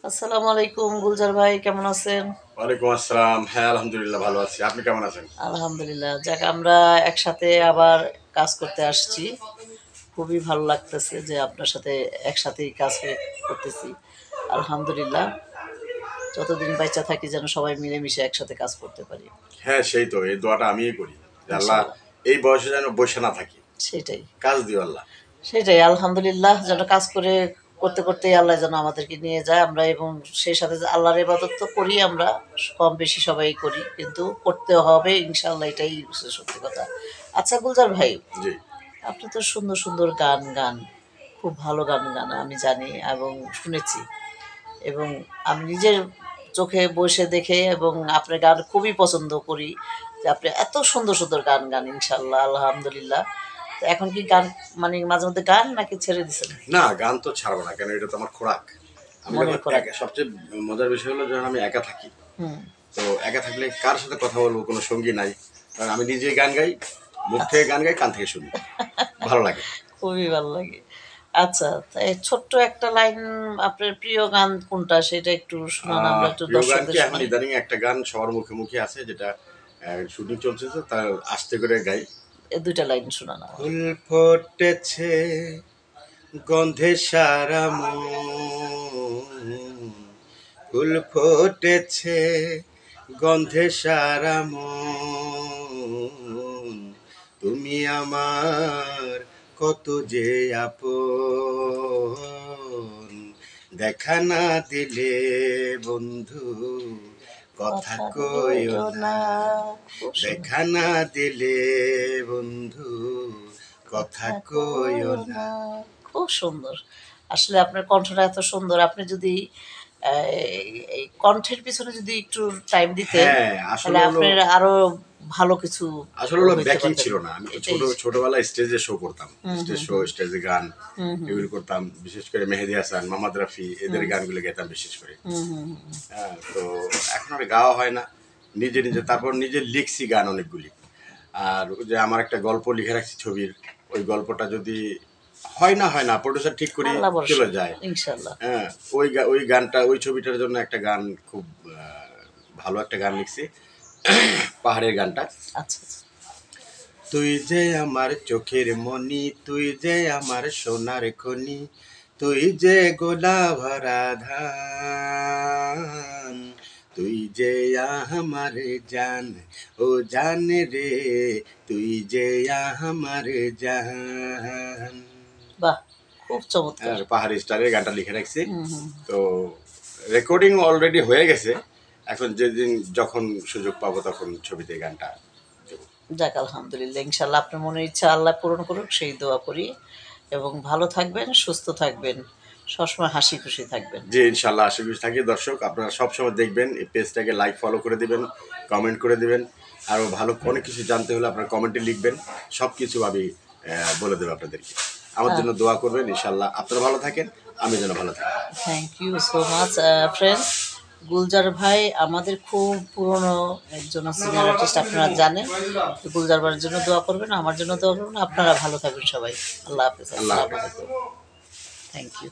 আসসালামু আলাইকুম গুলজার ভাই, কেমন আছেন? ওয়ালাইকুম আসসালাম। হ্যাঁ, আলহামদুলিল্লাহ ভালো আছি। আপনি কেমন আছেন? আলহামদুলিল্লাহ। যাক, আমরা একসাথে আবার কাজ করতে আসছি। খুবই ভালো লাগতেছে যে আপনার সাথে একসাথেই কাজ করতেছি। আলহামদুলিল্লাহ। যতদিন বাইচা থাকি যেন সবাই মিলেমিশে একসাথে কাজ করতে পারি। হ্যাঁ, সেই তো। এই দোয়াটা আমিই করি। যে আল্লাহ ইনশাআল্লাহ। এই বয়সে যেন বইসা না থাকি। সেটাই। কাজ দিও আল্লাহ। সেটাই আলহামদুলিল্লাহ, যেন কাজ করে করতে করতেই আল্লাহ যেন আমাদেরকে নিয়ে যায়। আমরা এবং সেই সাথে যে আল্লাহর ইবাদত তো করি আমরা, কম বেশি সবাই করি। কিন্তু করতে হবে ইনশাআল্লাহ, এটাই হচ্ছে সত্যি কথা। আচ্ছা গুলজার ভাই, জি। আপনি তো সুন্দর, সুন্দর গান গান। খুব ভালো গান গান আমি জানি এবং শুনেছি। এবং আমি নিজের চোখে বসে দেখে এবং আপনার গান খুবই পছন্দ করি। যে আপনি এত সুন্দর, সুন্দর গান গান ইনশাআল্লাহ, আলহামদুলিল্লাহ। তো এখন কি গান মানে মাঝে মধ্যে গান নাকি ছেড়ে দিছেন? না, গান তো ছাড়বো না। কেন, এটা তো আমার খোরাক। আমি মনের যখন খোরাক। একা সবচেয়ে মজার বিষয় হলো যখন আমি একা থাকি। হুম। তো একা থাকলে কার সাথে কথা বলবো, কোনো সঙ্গী নাই। কারণ আমি নিজেই গান গাই, মুখ থেকে আচ্ছা। গান গাই, কান থেকে শুনি। ভালো লাগে। খুবই ভালো লাগে। আচ্ছা, তাই ছোট্ট একটা লাইন, আপনার প্রিয় গান কোনটা সেটা একটু শোনান, আমরা একটু প্রিয় গান কি দর্শকদের এখন শোনাই। ইদানিং একটা গান সবার মুখে মুখে আছে, যেটা শুটিং চলছে, তো তার আস্তে করে গাই। এ ২ টা লাইন শোনান আমাকে। ফুল ফুটেছে গন্ধে সারা মন, ফুল ফুটেছে গন্ধে সারা মন, তুমি আমার কত যে আপন, দেখা না দিলে বন্ধু কথা কথা কইও বইলো না, না। খুব সুন্দর। দেখা না দিলে বন্ধু কথা কথা কইও কইও না। না। খুব সুন্দর। আসলে আপনার কণ্ঠটা এত সুন্দর। আপনি যদি আ এই কণ্ঠের পিছনে যদি একটু টাইম দিতেন, হ্যাঁ, তাহলে আসলে হলো আপনার আরো ভালো কিছু হইতে ব্যাকিং পারতেন। ছিল না। আমি তো এটাই। ছোটবেলায় স্টেজে শো করতাম। হুম, স্টেজ হুম, শো, হুম। স্টেজে গান হুম, হুম, এগুলো করতাম। বিশেষ করে মেহেদী হাসান, মোহাম্মদ রফি এদের হুম, গানগুলো গাইতাম বিশেষ করে। হুম, হুম, হুম। হ্যাঁ, তো এখন আর গাওয়া হয় না। নিজে, নিজে তারপর নিজে লিখছি গান অনেকগুলি। আর ওই যে আমার একটা গল্প লিখে রাখছি ছবির, ওই গল্পটা যদি হয় না, প্রোডিউসার ঠিক করেই আল্লাহ ভরসা। চলে যায়। ইনশাআল্লাহ। হ্যাঁ, ওই গানটা, ওই ছবিটার জন্য একটা গান খুব আ ভালো একটা গান লিখছি। পাহাড়ের গানটা। আচ্ছা, আচ্ছা। তুই যে আমার চোখের মনি, তুই যে আমার সোনার খনি, তুই যে গোলা ভরা ধান, তুই যে আমার জান, ও জান রে, তুই যে আমার জান। বাহ! খুব চমৎকার। আর পাহাড়ি স্টারের গানটা লিখে রাখছি। হুম, হুম। তো রেকর্ডিং অলরেডি হয়ে গেছে। এখন যেদিন যখন সুযোগ পাবো তখন ছবিতে গানটা দেবো। যাক আলহামদুলিল্লাহ। ইনশাআল্লাহ আপনার মনের ইচ্ছা আল্লাহ পূরণ করুক, সেই দোয়া করি। এবং ভালো থাকবেন, সুস্থ থাকবেন। সবসময় হাসি খুশি থাকবেন। জি, ইনশাল্লাহ আশা করি থাকি। দর্শক, আপনারা সবসময় দেখবেন, এই পেজটাকে লাইক ফলো করে দিবেন, কমেন্ট করে দিবেন। আরও ভালো অনেক কিছু জানতে হলে আপনারা কমেন্টে লিখবেন। সব কিছু আমি বলে দেবো আপনাদেরকে। আমার আ জন্য দোয়া করবেন, ইনশাল্লাহ আপনারা ভালো থাকেন, আমি যেন ভালো থাকি। Thank you so much friends. Gulzar ভাই আমাদের খুব পুরনো একজন সিনিয়র আর্টিস্ট, আপনারা জানেন। তো গুলজার ভাইয়ের জন্য দোয়া করবেন, আমার জন্য দোয়া করবেন। আপনারা ভালো থাকবেন সবাই। আল্লাহ হাফেজ। আল্লাহ আসসালামু হাফেজ। আলাইকুম। Thank you.